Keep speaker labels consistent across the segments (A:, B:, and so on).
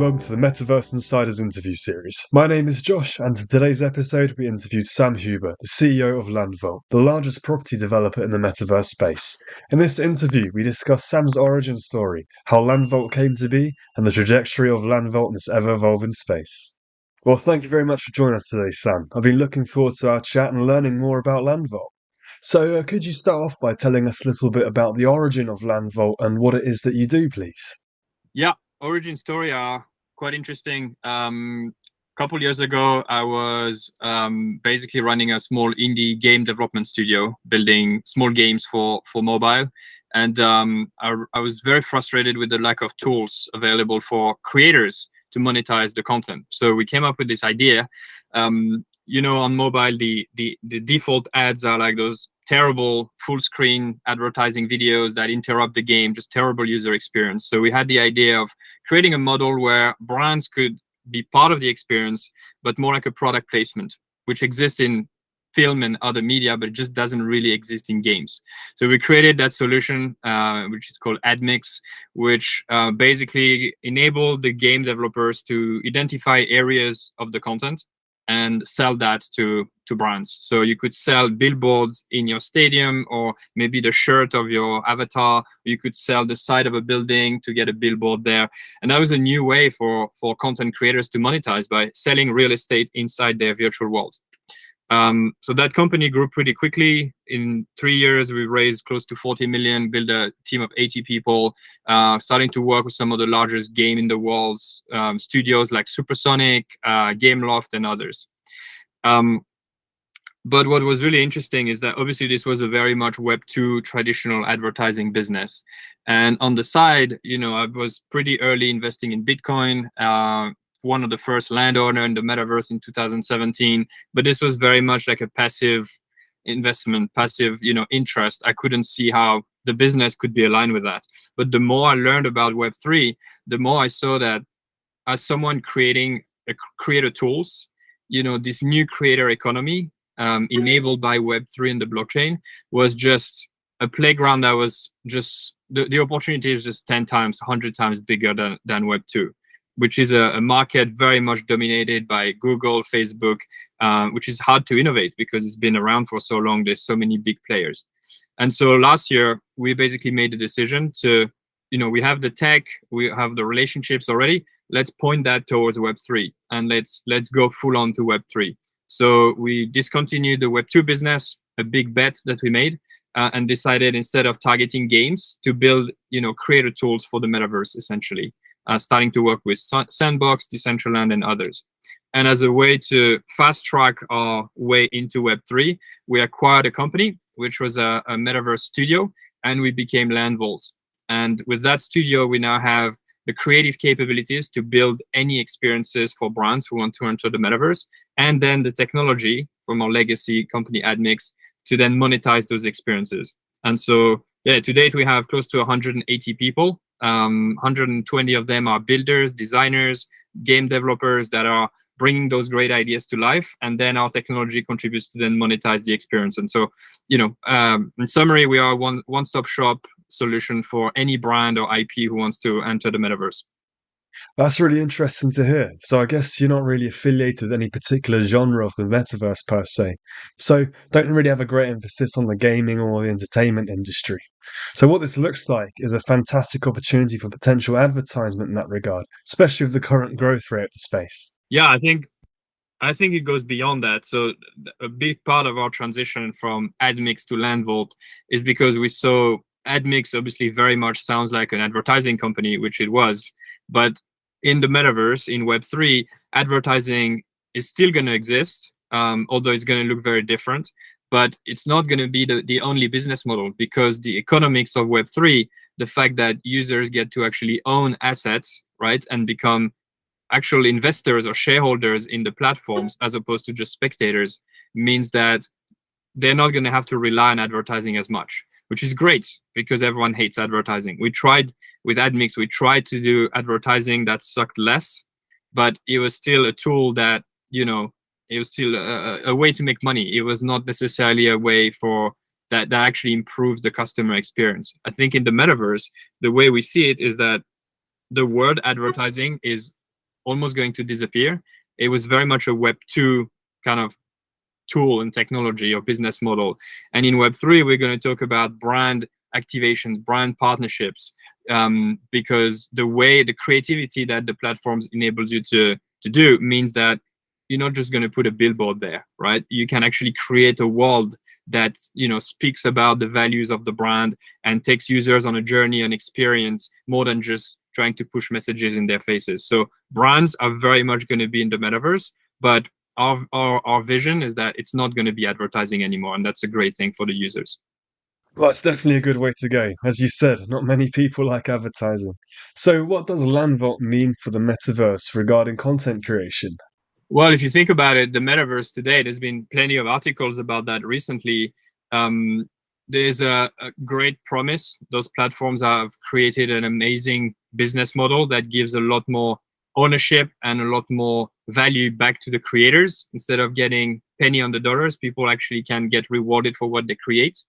A: welcome to the Metaverse Insider's interview series. My name is Josh, and in today's episode we interviewed Sam Huber, the CEO of LandVault, the largest property developer in the Metaverse space. In this interview, we discuss Sam's origin story, how LandVault came to be, and the trajectory of LandVault in this ever-evolving space. Well, thank you very much for joining us today, Sam. I've been looking forward to our chat and learning more about LandVault. So, could you start off by telling us a little bit about the origin of LandVault and what it is that you do, please?
B: Yeah, origin story are quite interesting. Couple years ago, I was basically running a small indie game development studio, building small games for mobile. And I was very frustrated with the lack of tools available for creators to monetize the content. So we came up with this idea. On mobile, the default ads are like those terrible full screen advertising videos that interrupt the game, just terrible user experience. So we had the idea of creating a model where brands could be part of the experience, but more like a product placement, which exists in film and other media, but it just doesn't really exist in games. So we created that solution, which is called Admix, which basically enabled the game developers to identify areas of the content and sell that to brands. So you could sell billboards in your stadium, or maybe the shirt of your avatar. You could sell the side of a building to get a billboard there. And that was a new way for content creators to monetize by selling real estate inside their virtual worlds. So that company grew pretty quickly. In 3 years, we raised close to 40 million, built a team of 80 people, starting to work with some of the largest game in the world studios like Supersonic, Gameloft, and others. But what was really interesting is that obviously this was a very much Web 2 traditional advertising business. And on the side, I was pretty early investing in Bitcoin, one of the first landowner in the metaverse in 2017, but this was very much like a passive investment, passive, interest. I couldn't see how the business could be aligned with that. But the more I learned about Web3, the more I saw that as someone creating creator tools, this new creator economy enabled by Web3 and the blockchain was just a playground that was just, the opportunity is just 10 times, 100 times bigger than Web2. Which is a market very much dominated by Google, Facebook, which is hard to innovate because it's been around for so long. There's so many big players. And so last year, we basically made the decision to, we have the tech, we have the relationships already. Let's point that towards Web3 and let's go full on to Web3. So we discontinued the Web2 business, a big bet that we made, and decided instead of targeting games to build, creator tools for the metaverse, essentially. Starting to work with Sandbox, Decentraland, and others. And as a way to fast track our way into Web3, we acquired a company, which was a Metaverse studio, and we became LandVault. And with that studio, we now have the creative capabilities to build any experiences for brands who want to enter the Metaverse, and then the technology from our legacy company, Admix, to then monetize those experiences. And so, to date, we have close to 180 people. 120 of them are builders, designers, game developers that are bringing those great ideas to life, and then our technology contributes to then monetize the experience. And so, in summary, we are a one-stop shop solution for any brand or IP who wants to enter the metaverse.
A: That's really interesting to hear. So I guess you're not really affiliated with any particular genre of the metaverse per se. So don't really have a great emphasis on the gaming or the entertainment industry. So what this looks like is a fantastic opportunity for potential advertisement in that regard, especially with the current growth rate of the space.
B: Yeah, I think it goes beyond that. So a big part of our transition from Admix to LandVault is because we saw Admix obviously very much sounds like an advertising company, which it was, but in the metaverse, in Web3, advertising is still going to exist, although it's going to look very different. But it's not going to be the only business model, because the economics of Web3, the fact that users get to actually own assets, right, and become actual investors or shareholders in the platforms as opposed to just spectators, means that they're not going to have to rely on advertising as much, which is great because everyone hates advertising. We tried with Admix, we tried to do advertising that sucked less, but it was still a tool that, it was still a way to make money. It was not necessarily a way for that actually improves the customer experience. I think in the metaverse, the way we see it is that the word advertising is almost going to disappear. It was very much a Web2 kind of tool and technology or business model. And in Web3, we're going to talk about brand activations, brand partnerships, because the creativity that the platforms enables you to do means that you're not just going to put a billboard there, right? You can actually create a world that speaks about the values of the brand and takes users on a journey and experience more than just trying to push messages in their faces. So brands are very much going to be in the metaverse, but our vision is that it's not going to be advertising anymore, and that's a great thing for the users.
A: Well, that's definitely a good way to go. As you said, not many people like advertising. So, what does LandVault mean for the metaverse regarding content creation?
B: Well, if you think about it, the metaverse today, there's been plenty of articles about that recently. There's a great promise. Those platforms have created an amazing business model that gives a lot more ownership and a lot more value back to the creators. Instead of getting penny on the dollars, people actually can get rewarded for what they create.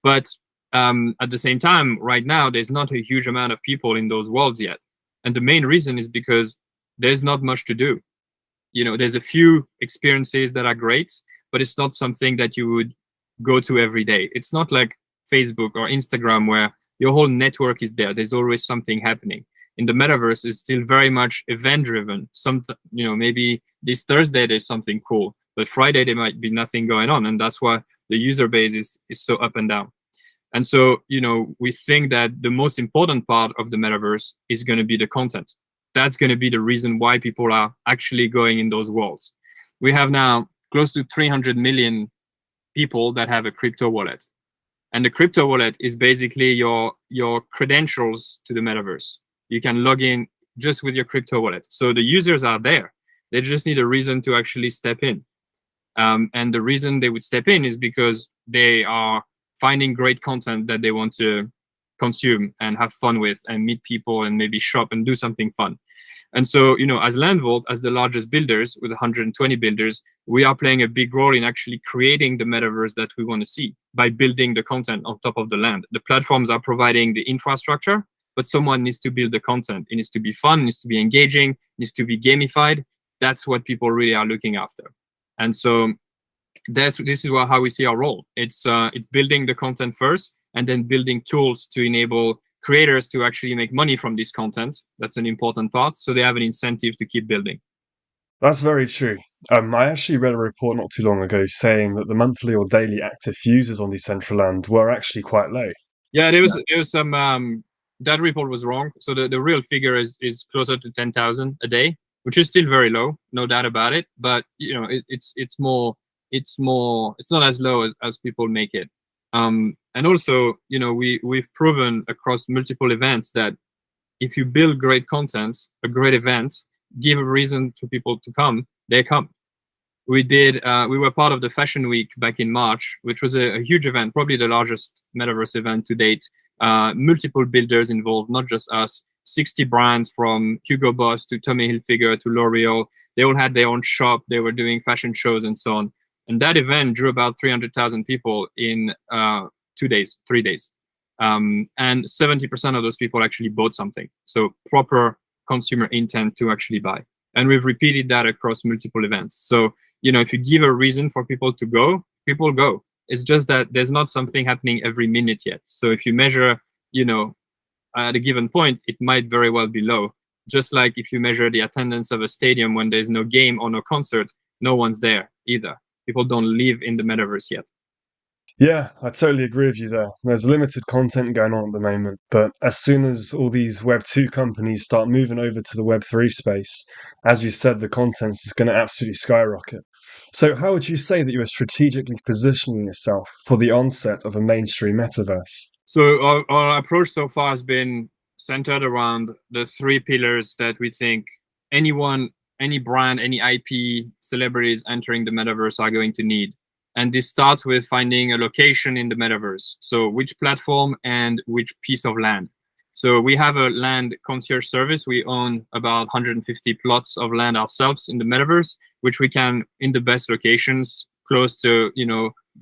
B: But at the same time, right now, there's not a huge amount of people in those worlds yet. And the main reason is because there's not much to do. There's a few experiences that are great, but it's not something that you would go to every day. It's not like Facebook or Instagram where your whole network is there. There's always something happening. In the metaverse, it's still very much event driven. Maybe this Thursday there's something cool, but Friday there might be nothing going on. And that's why the user base is so up and down. And so, we think that the most important part of the metaverse is going to be the content. That's going to be the reason why people are actually going in those worlds. We have now close to 300 million people that have a crypto wallet. And the crypto wallet is basically your credentials to the metaverse. You can log in just with your crypto wallet. So the users are there. They just need a reason to actually step in. And the reason they would step in is because they are finding great content that they want to consume and have fun with and meet people and maybe shop and do something fun. And so, as LandVault, as the largest builders with 120 builders, we are playing a big role in actually creating the metaverse that we want to see by building the content on top of the land. The platforms are providing the infrastructure, but someone needs to build the content. It needs to be fun, it needs to be engaging, it needs to be gamified. That's what people really are looking after. And so this is how we see our role. It's building the content first, and then building tools to enable creators to actually make money from this content. That's an important part. So they have an incentive to keep building.
A: That's very true. I actually read a report not too long ago saying that the monthly or daily active users on Decentraland were actually quite low.
B: Yeah, there was some that report was wrong. So the real figure is closer to 10,000 a day, which is still very low, no doubt about it. But it's not as low as people make it. And also, we've proven across multiple events that if you build great content, a great event, give a reason to people to come, they come. We were part of the Fashion Week back in March, which was a huge event, probably the largest metaverse event to date. Multiple builders involved, not just us. 60 brands from Hugo Boss to Tommy Hilfiger to L'Oreal. They all had their own shop. They were doing fashion shows and so on. And that event drew about 300,000 people in 3 days. And 70% of those people actually bought something. So proper consumer intent to actually buy. And we've repeated that across multiple events. So, if you give a reason for people to go, people go. It's just that there's not something happening every minute yet. So if you measure, at a given point, it might very well be low. Just like if you measure the attendance of a stadium when there's no game or no concert, no one's there either. People don't live in the metaverse yet.
A: Yeah, I totally agree with you there. There's limited content going on at the moment, but as soon as all these Web 2 companies start moving over to the Web 3 space, as you said, the content is going to absolutely skyrocket. So how would you say that you are strategically positioning yourself for the onset of a mainstream metaverse?
B: So our approach so far has been centered around the 3 pillars that we think anyone, any brand, any IP, celebrities entering the metaverse are going to need. And this starts with finding a location in the metaverse. So which platform and which piece of land. So we have a land concierge service. We own about 150 plots of land ourselves in the metaverse, which we can, in the best locations, close to,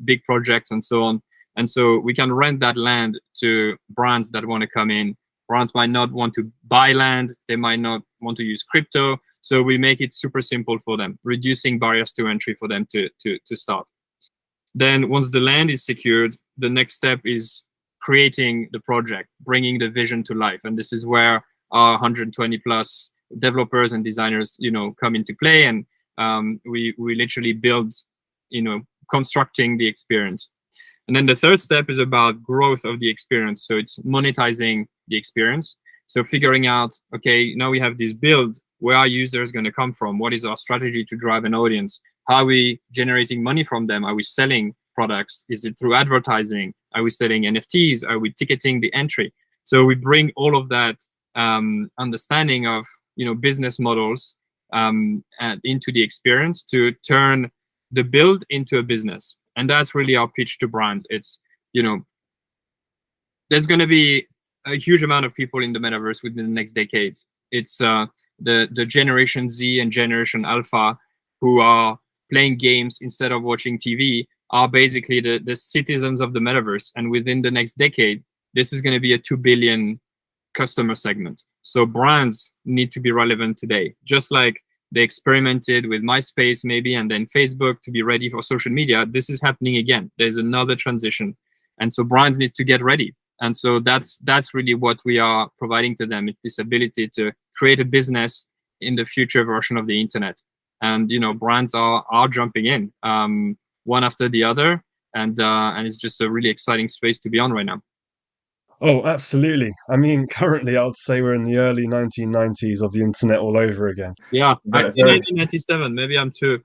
B: big projects and so on. And so we can rent that land to brands that want to come in. Brands might not want to buy land. They might not want to use crypto. So we make it super simple for them, reducing barriers to entry for them to start. Then once the land is secured, the next step is creating the project, bringing the vision to life. And this is where our 120 plus developers and designers, come into play. And we literally build, constructing the experience. And then the third step is about growth of the experience. So it's monetizing the experience. So figuring out, okay, now we have this build, where are users going to come from? What is our strategy to drive an audience? How are we generating money from them? Are we selling products? Is it through advertising? Are we selling NFTs? Are we ticketing the entry? So we bring all of that understanding of business models into the experience to turn the build into a business. And that's really our pitch to brands. It's, there's going to be a huge amount of people in the metaverse within the next decades. It's the Generation Z and Generation Alpha who are playing games instead of watching TV are basically the citizens of the metaverse. And within the next decade, this is going to be a 2 billion customer segment. So brands need to be relevant today, just like they experimented with MySpace maybe, and then Facebook to be ready for social media. This is happening again. There's another transition. And so brands need to get ready. And so that's really what we are providing to them. It's this ability to create a business in the future version of the internet. And, brands are jumping in one after the other. And it's just a really exciting space to be on right now.
A: Oh, absolutely. I mean, currently, I'd say we're in the early 1990s of the internet all over again.
B: Yeah, I
A: But
B: see 1997. Maybe I'm too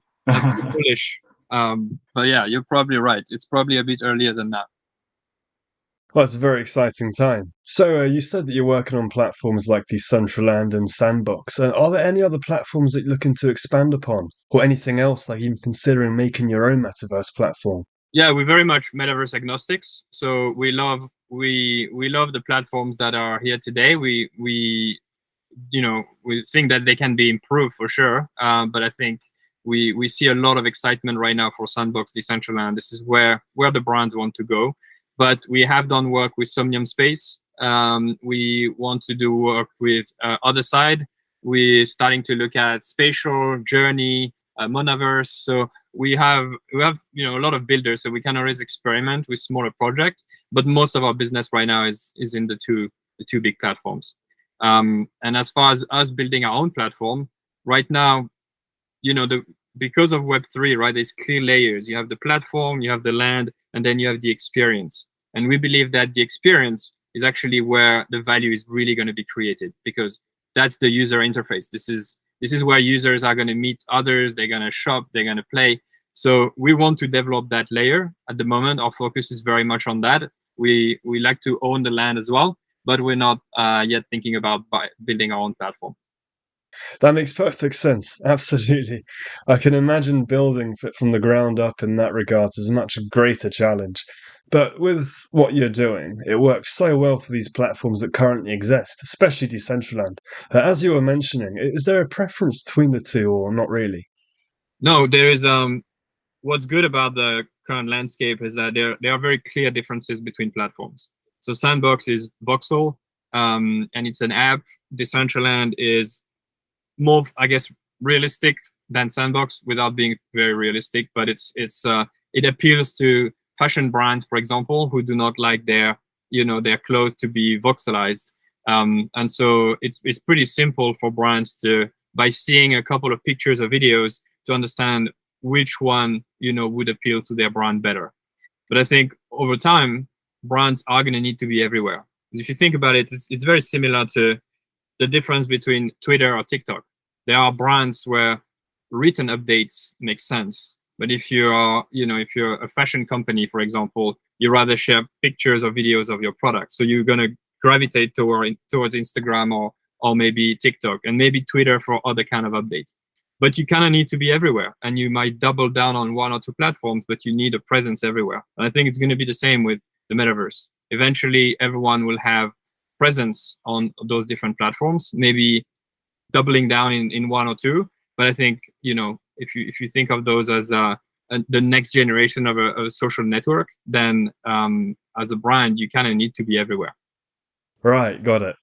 B: foolish. But yeah, you're probably right. It's probably a bit earlier than that.
A: well, it's a very exciting time. So, you said that you're working on platforms like Decentraland and Sandbox. Are there any other platforms that you're looking to expand upon, or anything else, like even considering making your own metaverse platform?
B: Yeah, we're very much metaverse agnostics. So we love the platforms that are here today. We think that they can be improved for sure. But I think we see a lot of excitement right now for Sandbox, Decentraland. This is where the brands want to go. But we have done work with Somnium Space. We want to do work with Other Side. We're starting to look at spatial journey, monaverse. So we have a lot of builders, so we can always experiment with smaller projects. But most of our business right now is in the two big platforms. And as far as us building our own platform, right now, because of Web3, right, there's clear layers. You have the platform, you have the land, and then you have the experience. And we believe that the experience is actually where the value is really going to be created, because that's the user interface. This is where users are going to meet others, they're going to shop, they're going to play. So we want to develop that layer. At the moment, our focus is very much on that. We like to own the land as well, but we're not yet thinking about building our own platform.
A: That makes perfect sense. Absolutely. I can imagine building from the ground up in that regard is a much greater challenge. But with what you're doing, it works so well for these platforms that currently exist, especially Decentraland. As you were mentioning, is there a preference between the two or not really?
B: No, there is. What's good about the current landscape is that there are very clear differences between platforms. So Sandbox is voxel, and it's an app. Decentraland is more, I guess, realistic than Sandbox without being very realistic. But it appeals to fashion brands, for example, who do not like their clothes to be voxelized. And so it's pretty simple for brands to, by seeing a couple of pictures or videos, to understand which one would appeal to their brand better. But I think over time, brands are going to need to be everywhere. If you think about it, it's very similar to the difference between Twitter or TikTok. There are brands where written updates make sense, but if you're a fashion company, for example, you rather share pictures or videos of your product, so you're going to gravitate towards Instagram or maybe TikTok, and maybe Twitter for other kind of updates. But you kind of need to be everywhere, and you might double down on one or two platforms, but you need a presence everywhere. And I think it's going to be the same with the metaverse. Eventually, everyone will have presence on those different platforms, maybe doubling down in one or two. But I think, if you think of those as the next generation of a social network, then as a brand, you kind of need to be everywhere.
A: Right, got it.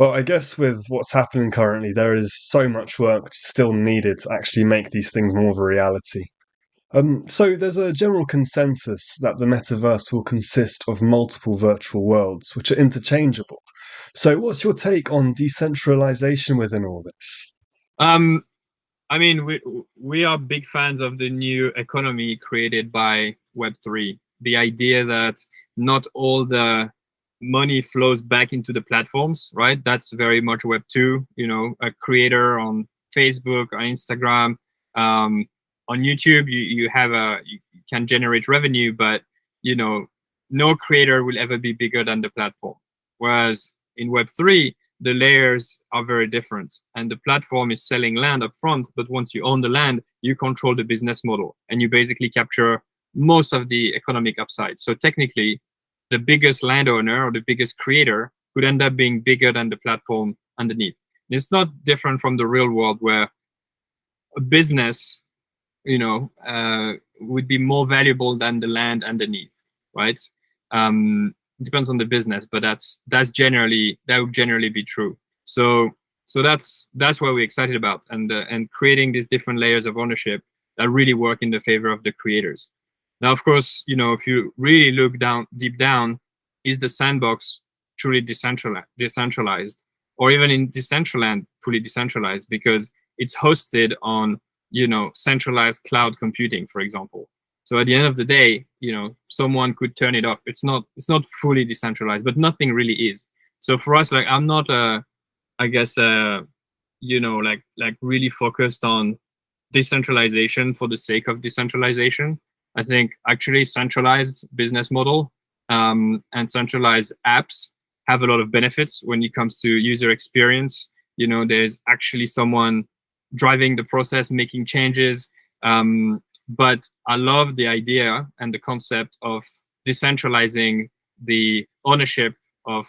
A: Well, I guess with what's happening currently, there is so much work still needed to actually make these things more of a reality. So there's a general consensus that the metaverse will consist of multiple virtual worlds, which are interchangeable. So what's your take on decentralization within all this?
B: Um, I mean, we are big fans of the new economy created by Web3. The idea that not all the money flows back into the platforms, right? That's very much Web2. You know, a creator on Facebook, on Instagram, um, on YouTube, you can generate revenue, but you know, no creator will ever be bigger than the platform. Whereas in Web3, the layers are very different, and the platform is selling land up front, but once you own the land, you control the business model and you basically capture most of the economic upside. So technically, the biggest landowner or the biggest creator could end up being bigger than the platform underneath. It's not different from the real world where a business, would be more valuable than the land underneath, right? It depends on the business, but that would generally be true. So that's what we're excited about, and creating these different layers of ownership that really work in the favor of the creators. Now, of course, if you really look deep down, is the sandbox truly decentralized, or even in Decentraland fully decentralized, because it's hosted on centralized cloud computing, for example. So at the end of the day, someone could turn it off. It's not fully decentralized, but nothing really is. So for us, like, I'm not I guess like really focused on decentralization for the sake of decentralization. I think actually centralized business model and centralized apps have a lot of benefits when it comes to user experience. There's actually someone driving the process, making changes. But I love the idea and the concept of decentralizing the ownership of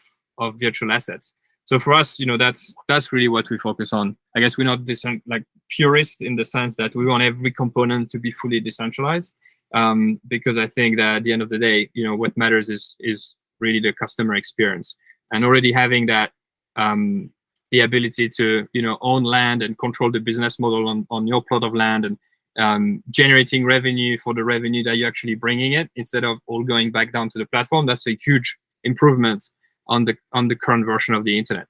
B: virtual assets. So for us, that's really what we focus on. I guess we're not like purist in the sense that we want every component to be fully decentralized, because I think that at the end of the day, what matters is really the customer experience, and already having that the ability to own land and control the business model on your plot of land, and generating revenue for the revenue that you're actually bringing it, instead of all going back down to the platform. That's a huge improvement on the current version of the internet.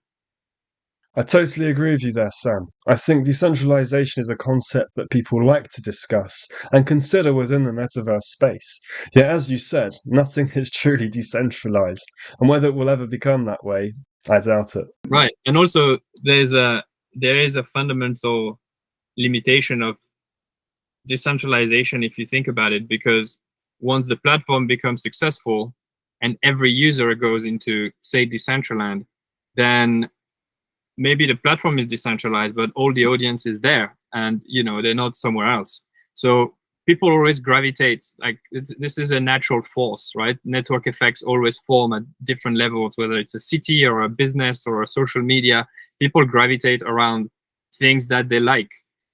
A: I totally agree with you there, Sam. I think decentralization is a concept that people like to discuss and consider within the metaverse space. Yet, as you said, nothing is truly decentralized, and whether it will ever become that way, I doubt it.
B: Right, and also there is a fundamental limitation of decentralization if you think about it, because once the platform becomes successful and every user goes into, say, Decentraland, then maybe the platform is decentralized, but all the audience is there, and they're not somewhere else. So people always gravitate, like, this is a natural force, right? Network effects always form at different levels, whether it's a city or a business or a social media. People gravitate around things that they like.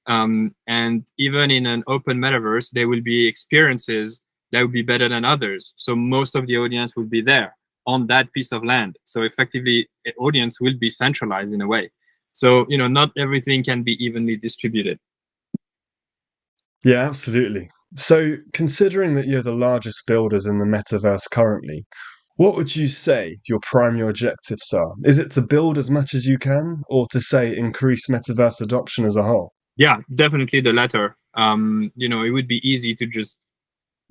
B: And even in an open metaverse, there will be experiences that will be better than others. So most of the audience will be there on that piece of land. So effectively, the audience will be centralized in a way. So, not everything can be evenly distributed.
A: Yeah, absolutely. So, considering that you're the largest builders in the metaverse currently, what would you say your primary objectives are? Is it to build as much as you can, or to, say, increase metaverse adoption as a whole?
B: Yeah, definitely the latter. It would be easy to just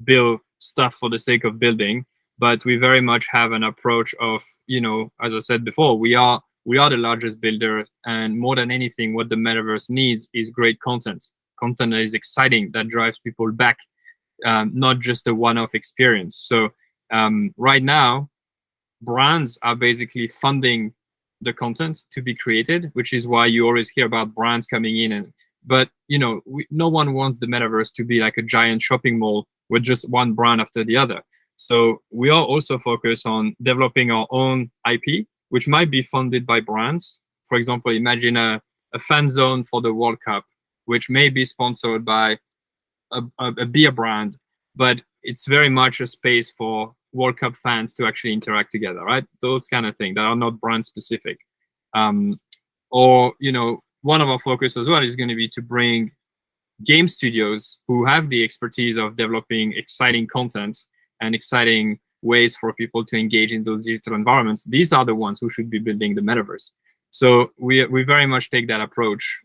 B: build stuff for the sake of building, but we very much have an approach of, as I said before, we are the largest builder, and more than anything, what the metaverse needs is great content that is exciting, that drives people back, not just a one-off experience. So right now, brands are basically funding the content to be created, which is why you always hear about brands coming in. But no one wants the metaverse to be like a giant shopping mall with just one brand after the other. So we are also focused on developing our own IP, which might be funded by brands. For example, imagine a fan zone for the World Cup, which may be sponsored by a beer brand, but it's very much a space for World Cup fans to actually interact together, right? Those kind of things that are not brand specific. Or, one of our focus as well is going to be to bring game studios who have the expertise of developing exciting content and exciting ways for people to engage in those digital environments. These are the ones who should be building the metaverse. So we very much take that approach.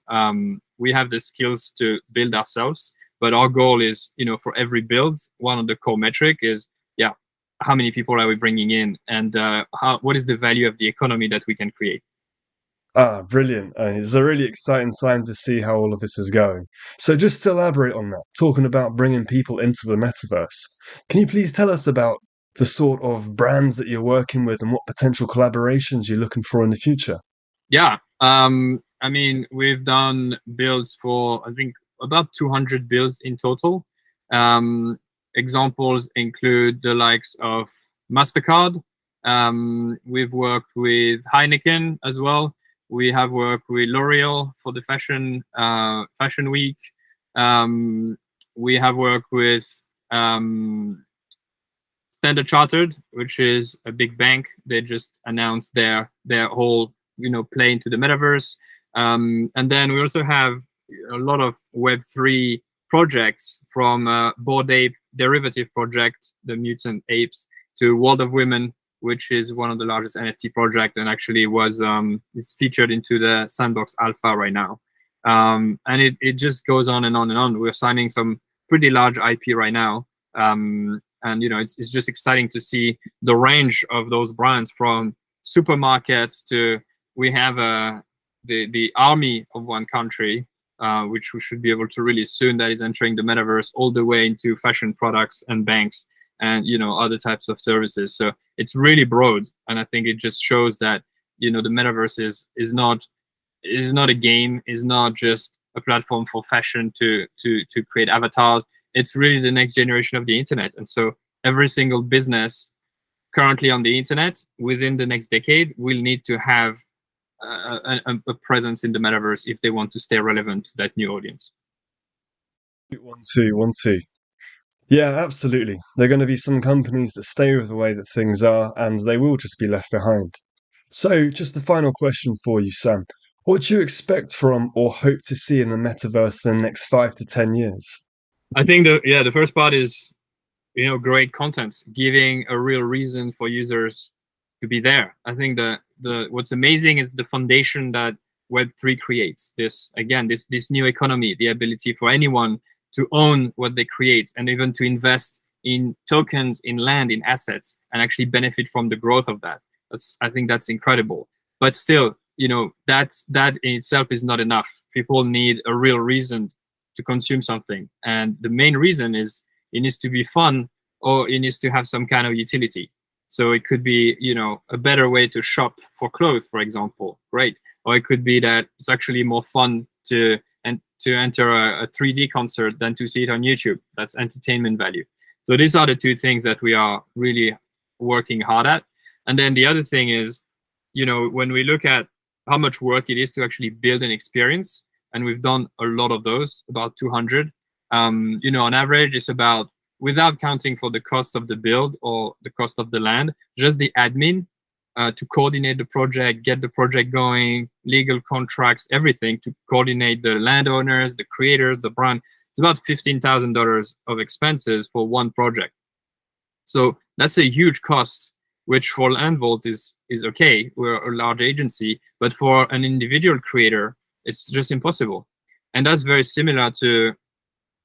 B: We have the skills to build ourselves, but our goal is, for every build, one of the core metric is, how many people are we bringing in, and what is the value of the economy that we can create?
A: Ah, brilliant. It's a really exciting time to see how all of this is going. So just to elaborate on that, talking about bringing people into the metaverse, can you please tell us about the sort of brands that you're working with and what potential collaborations you're looking for in the future?
B: Yeah. We've done builds for, I think, about 200 builds in total. Examples include the likes of MasterCard. We've worked with Heineken as well. We have worked with L'Oreal for the fashion week. We have worked with Standard Chartered, which is a big bank. They just announced their whole play into the metaverse. And then we also have a lot of Web3 projects, from Bored Ape derivative project, the Mutant Apes, to World of Women, which is one of the largest NFT projects and actually is featured into the Sandbox Alpha right now. And it just goes on and on and on. We're signing some pretty large IP right now. And it's just exciting to see the range of those brands, from supermarkets to, we have the army of one country, which we should be able to release soon, that is entering the metaverse, all the way into fashion products and banks and other types of services. So it's really broad, and I think it just shows that the metaverse is not a game, is not just a platform for fashion to create avatars. It's really the next generation of the internet. And so every single business currently on the internet within the next decade will need to have a presence in the metaverse if they want to stay relevant to that new audience.
A: 1, 2, 1, 2. Yeah, absolutely. There are going to be some companies that stay with the way that things are, and they will just be left behind. So, just a final question for you, Sam. What do you expect from or hope to see in the metaverse in the next 5 to 10 years?
B: I think the first part is, great content, giving a real reason for users to be there. I think what's amazing is the foundation that Web3 creates. This new economy, the ability for anyone to own what they create, and even to invest in tokens, in land, in assets, and actually benefit from the growth of that. I think that's incredible. But still, that in itself is not enough. People need a real reason to consume something, and the main reason is it needs to be fun, or it needs to have some kind of utility. So it could be, a better way to shop for clothes, for example, great. Or it could be that it's actually more fun to enter a 3D concert than to see it on YouTube. That's entertainment value. So these are the two things that we are really working hard at. And then the other thing is, when we look at how much work it is to actually build an experience, and we've done a lot of those, about 200. On average, it's about, without counting for the cost of the build or the cost of the land, just the admin to coordinate the project, get the project going, legal contracts, everything, to coordinate the landowners, the creators, the brand. It's about $15,000 of expenses for one project. So that's a huge cost, which for LandVault is okay. We're a large agency, but for an individual creator, it's just impossible. And that's very similar to,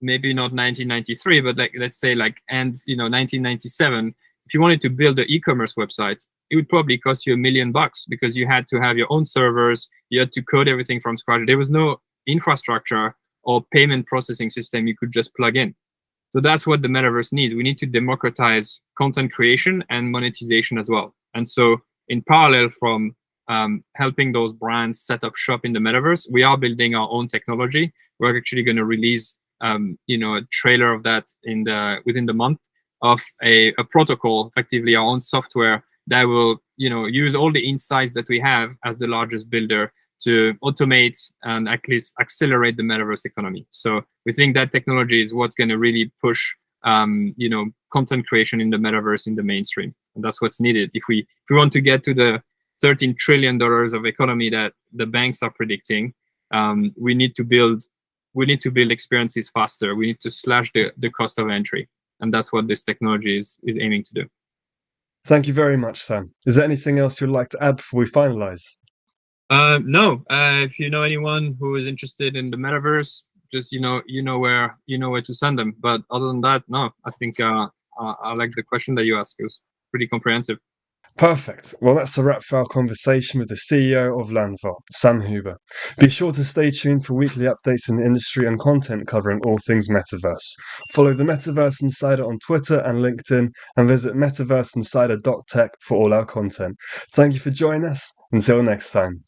B: maybe not 1993, but let's say end 1997. If you wanted to build an e-commerce website, it would probably cost you $1 million, because you had to have your own servers, you had to code everything from scratch. There was no infrastructure or payment processing system you could just plug in. So that's what the metaverse needs. We need to democratize content creation and monetization as well. And so in parallel from helping those brands set up shop in the metaverse, we are building our own technology. We're actually going to release a trailer of that within the month, of a protocol, effectively our own software that will use all the insights that we have as the largest builder to automate and at least accelerate the metaverse economy. So we think that technology is what's going to really push content creation in the metaverse in the mainstream, and that's what's needed if we want to get to the $13 trillion of economy that the banks are predicting, we need to build experiences faster. We need to slash the cost of entry, and that's what this technology is aiming to do.
A: Thank you very much, Sam. Is there anything else you'd like to add before we finalize?
B: No. If you know anyone who is interested in the metaverse, just you know where to send them. But other than that, no. I think I like the question that you asked. It was pretty comprehensive.
A: Perfect. Well, that's a wrap for our conversation with the CEO of LandVault, Sam Huber. Be sure to stay tuned for weekly updates in the industry and content covering all things Metaverse. Follow the Metaverse Insider on Twitter and LinkedIn, and visit metaverseinsider.tech for all our content. Thank you for joining us. Until next time.